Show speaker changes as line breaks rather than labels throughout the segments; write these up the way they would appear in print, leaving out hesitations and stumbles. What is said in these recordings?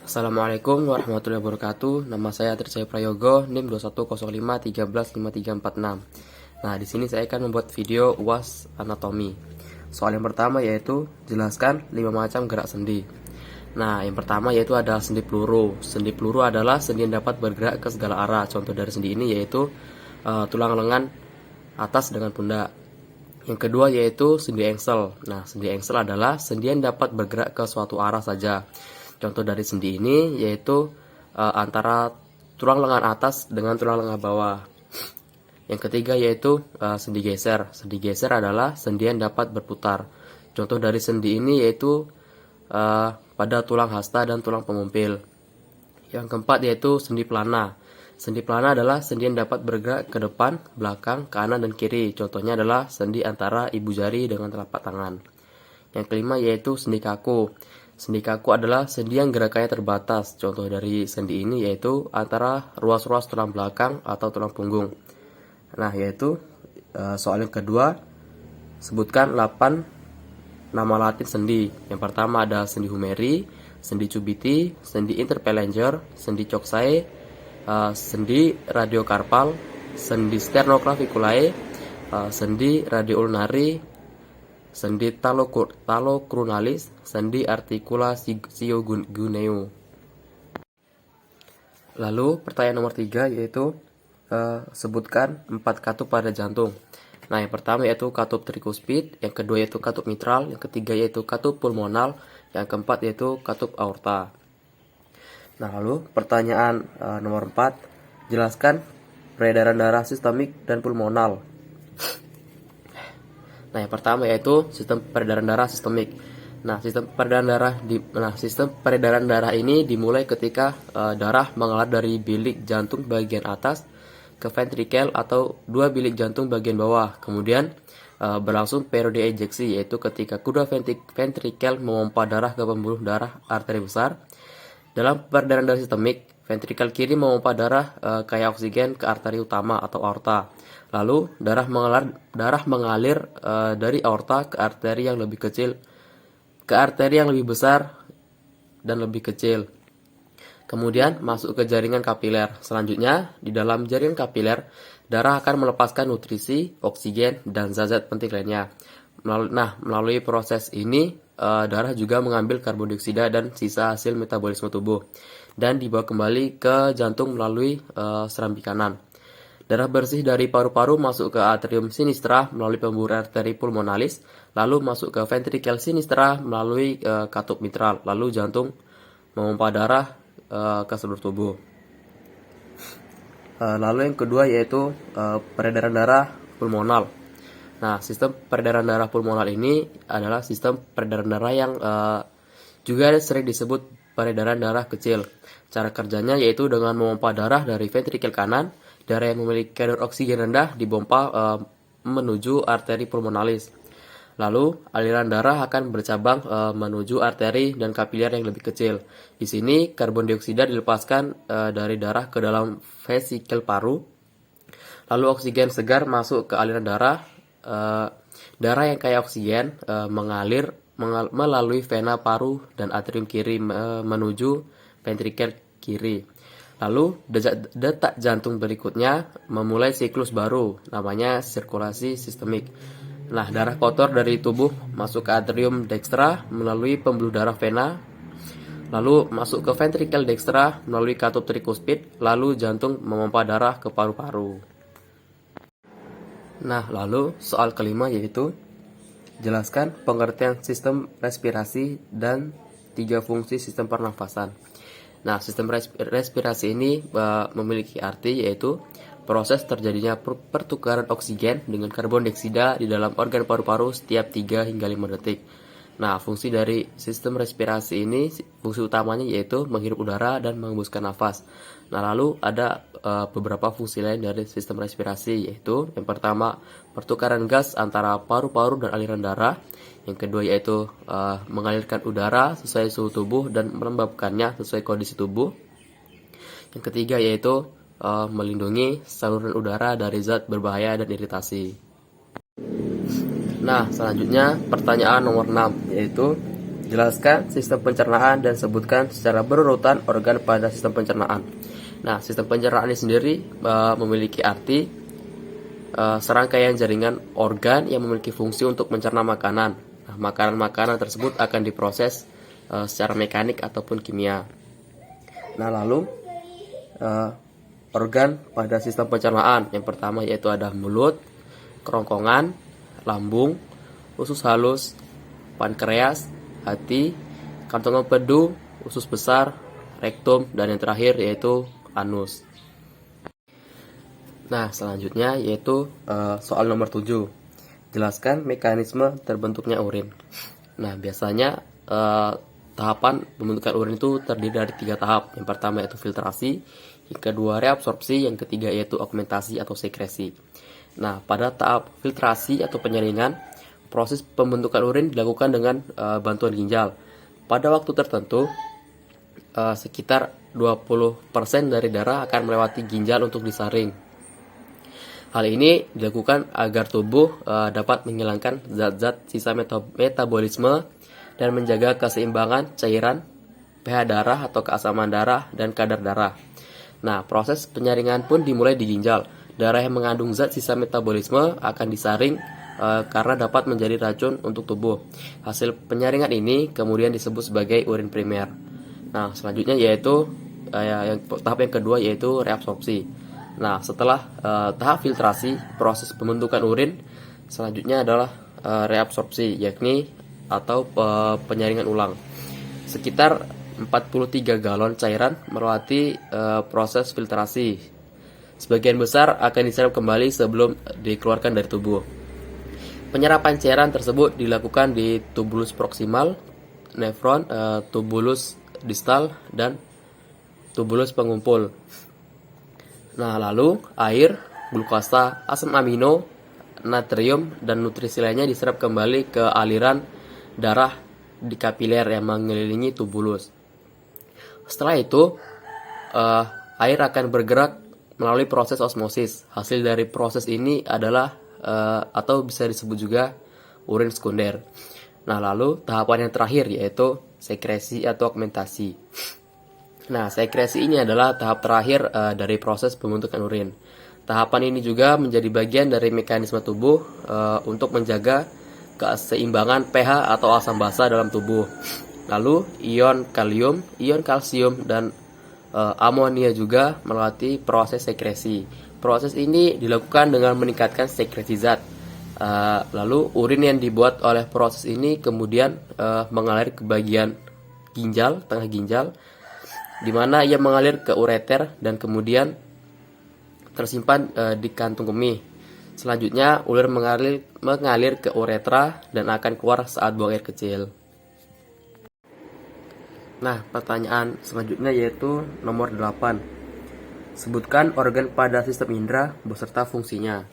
Assalamualaikum warahmatullahi wabarakatuh. Nama saya Trisay Prayogo, NIM 2105135346. Nah, di sini saya akan membuat video UAS anatomi. Soal yang pertama yaitu jelaskan 5 macam gerak sendi. Nah, yang pertama yaitu ada sendi peluru. Sendi peluru adalah sendi yang dapat bergerak ke segala arah. Contoh dari sendi ini yaitu tulang lengan atas dengan pundak. Yang kedua yaitu sendi engsel. Nah, sendi engsel adalah sendi yang dapat bergerak ke suatu arah saja. Contoh dari sendi ini yaitu antara tulang lengan atas dengan tulang lengan bawah. Yang ketiga yaitu sendi geser. Sendi geser adalah sendi yang dapat berputar. Contoh dari sendi ini yaitu pada tulang hasta dan tulang pengumpil. Yang keempat yaitu sendi pelana. Sendi pelana adalah sendi yang dapat bergerak ke depan, belakang, kanan, dan kiri. Contohnya adalah sendi antara ibu jari dengan telapak tangan. Yang kelima yaitu sendi kaku. Sendi kaku adalah sendi yang gerakannya terbatas. Contoh dari sendi ini yaitu antara ruas-ruas tulang belakang atau tulang punggung. Nah, yaitu soal yang kedua, sebutkan 8 nama latin sendi. Yang pertama ada sendi humeri, sendi cubiti, sendi interphalangeal, sendi coxae, sendi radiokarpal, sendi sternoclaviculae, sendi radioulnari, sendi talocrunalis, sendi articulationguneo. Lalu pertanyaan nomor 3 yaitu sebutkan 4 katup pada jantung. Nah, yang pertama yaitu katup trikuspid, yang kedua yaitu katup mitral, yang ketiga yaitu katup pulmonal, yang keempat yaitu katup aorta. Nah, lalu pertanyaan nomor 4, jelaskan peredaran darah sistemik dan pulmonal. Nah, yang pertama yaitu sistem peredaran darah sistemik. Nah, sistem peredaran darah ini dimulai ketika darah mengalir dari bilik jantung bagian atas ke ventrikel atau 2 bilik jantung bagian bawah. Kemudian berlangsung periode ejeksi, yaitu ketika kedua ventrikel memompa darah ke pembuluh darah arteri besar. Dalam peredaran darah sistemik, ventrikel kiri memompa darah kaya oksigen ke arteri utama atau aorta. Lalu darah mengalir dari aorta ke arteri yang lebih kecil, ke arteri yang lebih besar dan lebih kecil. Kemudian masuk ke jaringan kapiler. Selanjutnya, di dalam jaringan kapiler, darah akan melepaskan nutrisi, oksigen, dan zat-zat penting lainnya. Melalui proses ini, darah juga mengambil karbon dioksida dan sisa hasil metabolisme tubuh dan dibawa kembali ke jantung melalui serambi kanan. Darah bersih dari paru-paru masuk ke atrium sinistra melalui pembuluh arteri pulmonalis, lalu masuk ke ventrikel sinistra melalui katup mitral, lalu jantung memompa darah ke seluruh tubuh. Lalu yang kedua yaitu peredaran darah pulmonal. Nah, sistem peredaran darah pulmonal ini adalah sistem peredaran darah yang juga sering disebut peredaran darah kecil. Cara kerjanya yaitu dengan memompa darah dari ventrikel kanan. Darah yang memiliki kadar oksigen rendah dipompa menuju arteri pulmonalis. Lalu aliran darah akan bercabang menuju arteri dan kapiler yang lebih kecil. Di sini karbon dioksida dilepaskan dari darah ke dalam vesikel paru. Lalu oksigen segar masuk ke aliran darah. Darah yang kaya oksigen mengalir melalui vena paru dan atrium kiri menuju ventrikel kiri. Lalu detak jantung berikutnya memulai siklus baru, namanya sirkulasi sistemik. Nah, darah kotor dari tubuh masuk ke atrium dextra melalui pembuluh darah vena, lalu masuk ke ventrikel dextra melalui katup trikuspid, lalu jantung memompa darah ke paru-paru. Nah, lalu soal kelima yaitu jelaskan pengertian sistem respirasi dan 3 fungsi sistem pernafasan. Nah, sistem respirasi ini memiliki arti yaitu proses terjadinya pertukaran oksigen dengan karbon dioksida di dalam organ paru-paru setiap 3 hingga 5 detik. Nah, fungsi dari sistem respirasi ini, fungsi utamanya yaitu menghirup udara dan menghembuskan nafas. Nah, lalu ada beberapa fungsi lain dari sistem respirasi, yaitu yang pertama, pertukaran gas antara paru-paru dan aliran darah. Yang kedua yaitu mengalirkan udara sesuai suhu tubuh dan melembabkannya sesuai kondisi tubuh. Yang ketiga yaitu melindungi saluran udara dari zat berbahaya dan iritasi. Nah, selanjutnya pertanyaan nomor 6 yaitu Jelaskan sistem pencernaan dan sebutkan secara berurutan organ pada sistem pencernaan. Nah, sistem pencernaan ini sendiri memiliki arti serangkaian jaringan organ yang memiliki fungsi untuk mencerna makanan. Nah, makanan-makanan tersebut akan diproses secara mekanik ataupun kimia. Nah, lalu organ pada sistem pencernaan yang pertama yaitu ada mulut, kerongkongan, lambung, usus halus, pankreas, hati, kantong empedu, usus besar, rektum, dan yang terakhir yaitu anus. Nah, selanjutnya yaitu soal nomor 7. Jelaskan mekanisme terbentuknya urin. Nah, biasanya tahapan pembentukan urin itu terdiri dari 3 tahap. Yang pertama yaitu filtrasi, yang kedua reabsorpsi, yang ketiga yaitu augmentasi atau sekresi. Nah, pada tahap filtrasi atau penyaringan, proses pembentukan urin dilakukan dengan bantuan ginjal. Pada waktu tertentu, sekitar 20% dari darah akan melewati ginjal untuk disaring. Hal ini dilakukan agar tubuh dapat menghilangkan zat-zat sisa metabolisme dan menjaga keseimbangan cairan, pH darah atau keasaman darah, dan kadar darah. Nah, proses penyaringan pun dimulai di ginjal. Darah yang mengandung zat sisa metabolisme akan disaring karena dapat menjadi racun untuk tubuh. Hasil penyaringan ini kemudian disebut sebagai urin primer. Nah, selanjutnya yaitu tahap yang kedua yaitu reabsorpsi. Nah, setelah tahap filtrasi, proses pembentukan urin selanjutnya adalah reabsorpsi, yakni atau penyaringan ulang. Sekitar 43 galon cairan melewati proses filtrasi. Sebagian besar akan diserap kembali sebelum dikeluarkan dari tubuh. Penyerapan cairan tersebut dilakukan di tubulus proksimal, nefron, tubulus distal, dan tubulus pengumpul. Nah, lalu air, glukosa, asam amino, natrium, dan nutrisi lainnya diserap kembali ke aliran darah di kapiler yang mengelilingi tubulus. Setelah itu, air akan bergerak melalui proses osmosis. Hasil dari proses ini adalah atau bisa disebut juga urin sekunder. Nah, lalu tahapan yang terakhir yaitu sekresi atau augmentasi. Nah, sekresi ini adalah tahap terakhir dari proses pembentukan urin. Tahapan ini juga menjadi bagian dari mekanisme tubuh untuk menjaga keseimbangan pH atau asam basa dalam tubuh. Lalu ion kalium, ion kalsium, dan amonia juga melewati proses sekresi. Proses ini dilakukan dengan meningkatkan sekresi zat. Lalu urin yang dibuat oleh proses ini kemudian mengalir ke bagian ginjal, tengah ginjal, di mana ia mengalir ke ureter dan kemudian tersimpan di kantung kemih. Selanjutnya urin mengalir ke uretra dan akan keluar saat buang air kecil. Nah, pertanyaan selanjutnya yaitu nomor 8. Sebutkan organ pada sistem indera beserta fungsinya.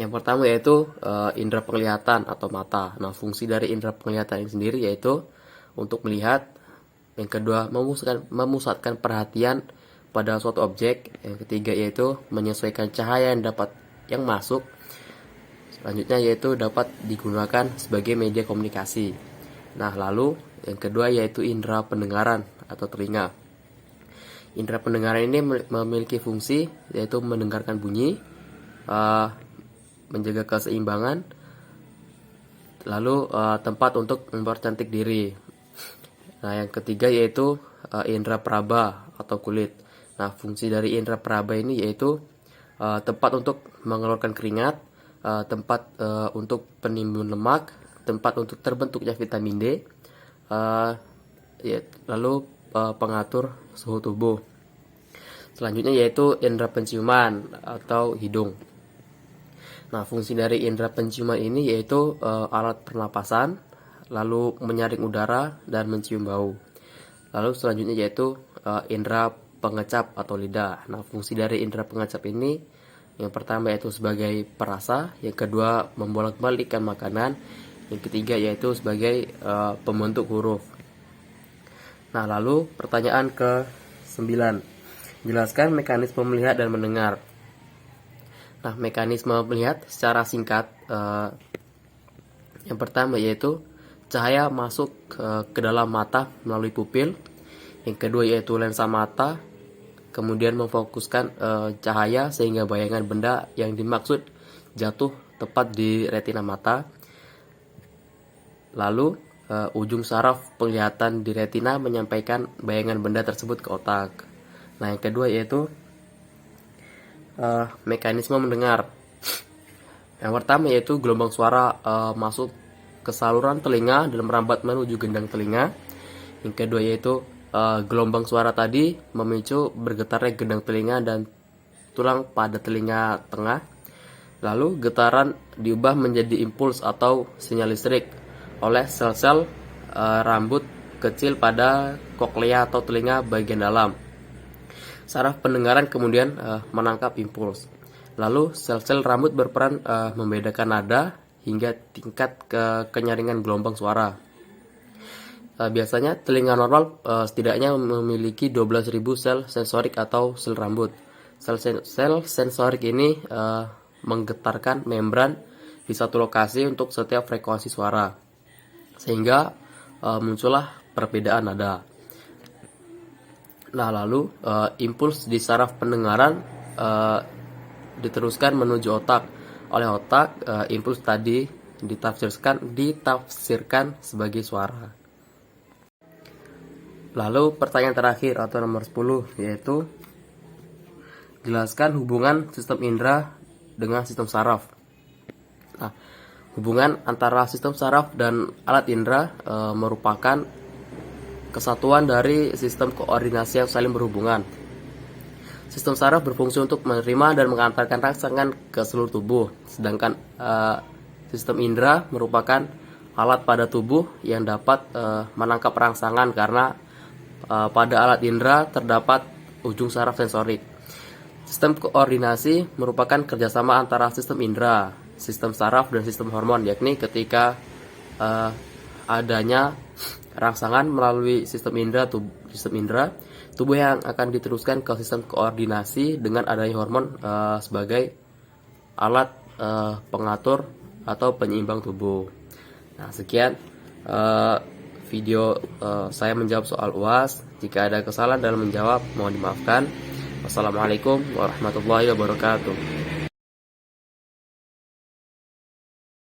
Yang pertama yaitu indera penglihatan atau mata. Nah, fungsi dari indera penglihatan ini sendiri yaitu untuk melihat. Yang kedua, memusatkan perhatian pada suatu objek. Yang ketiga yaitu menyesuaikan cahaya yang masuk. Selanjutnya yaitu dapat digunakan sebagai media komunikasi. Nah, lalu yang kedua yaitu indera pendengaran atau telinga. Indera pendengaran ini memiliki fungsi yaitu mendengarkan bunyi, menjaga keseimbangan, lalu tempat untuk mempercantik diri. Nah, yang ketiga yaitu indera peraba atau kulit. Nah, fungsi dari indera peraba ini yaitu tempat untuk mengeluarkan keringat, tempat untuk penimbun lemak, tempat untuk terbentuknya vitamin D, lalu pengatur suhu tubuh. Selanjutnya yaitu indera penciuman atau hidung. Nah, fungsi dari indera penciuman ini yaitu alat pernapasan, lalu menyaring udara dan mencium bau. Lalu selanjutnya yaitu indera pengecap atau lidah. Nah, fungsi dari indera pengecap ini yang pertama yaitu sebagai perasa, yang kedua membolak-balikkan makanan, yang ketiga yaitu sebagai pembentuk huruf. Nah, lalu pertanyaan ke-9. Jelaskan mekanisme melihat dan mendengar. Nah, mekanisme melihat secara singkat yang pertama yaitu cahaya masuk ke dalam mata melalui pupil. Yang kedua yaitu lensa mata, kemudian memfokuskan cahaya sehingga bayangan benda yang dimaksud jatuh tepat di retina mata. Lalu ujung saraf penglihatan di retina menyampaikan bayangan benda tersebut ke otak. Nah, yang kedua yaitu mekanisme mendengar. Yang pertama yaitu gelombang suara masuk ke saluran telinga dan merambat menuju gendang telinga. Yang kedua yaitu gelombang suara tadi memicu bergetarnya gendang telinga dan tulang pada telinga tengah. Lalu getaran diubah menjadi impuls atau sinyal listrik oleh sel-sel rambut kecil pada koklea atau telinga bagian dalam. Saraf pendengaran kemudian menangkap impuls. Lalu sel-sel rambut berperan membedakan nada hingga tingkat kenyaringan gelombang suara. Biasanya telinga normal setidaknya memiliki 12.000 sel sensorik atau sel rambut. Sel sensorik ini menggetarkan membran di satu lokasi untuk setiap frekuensi suara, sehingga muncullah perbedaan nada. Nah, lalu impuls di saraf pendengaran diteruskan menuju otak. Oleh otak, impuls tadi ditafsirkan sebagai suara. Lalu pertanyaan terakhir atau nomor 10 yaitu jelaskan hubungan sistem indera dengan sistem saraf. Nah, hubungan antara sistem saraf dan alat indera merupakan kesatuan dari sistem koordinasi yang saling berhubungan. Sistem saraf berfungsi untuk menerima dan mengantarkan rangsangan ke seluruh tubuh, sedangkan sistem indera merupakan alat pada tubuh yang dapat menangkap rangsangan karena pada alat indera terdapat ujung saraf sensorik. Sistem koordinasi merupakan kerjasama antara sistem indera, sistem saraf, dan sistem hormon, yakni ketika adanya rangsangan melalui sistem indera, tubuh yang akan diteruskan ke sistem koordinasi dengan adanya hormon sebagai alat pengatur atau penyeimbang tubuh. Nah, sekian video saya menjawab soal UAS. Jika ada kesalahan dalam menjawab, mohon dimaafkan. Wassalamualaikum warahmatullahi wabarakatuh.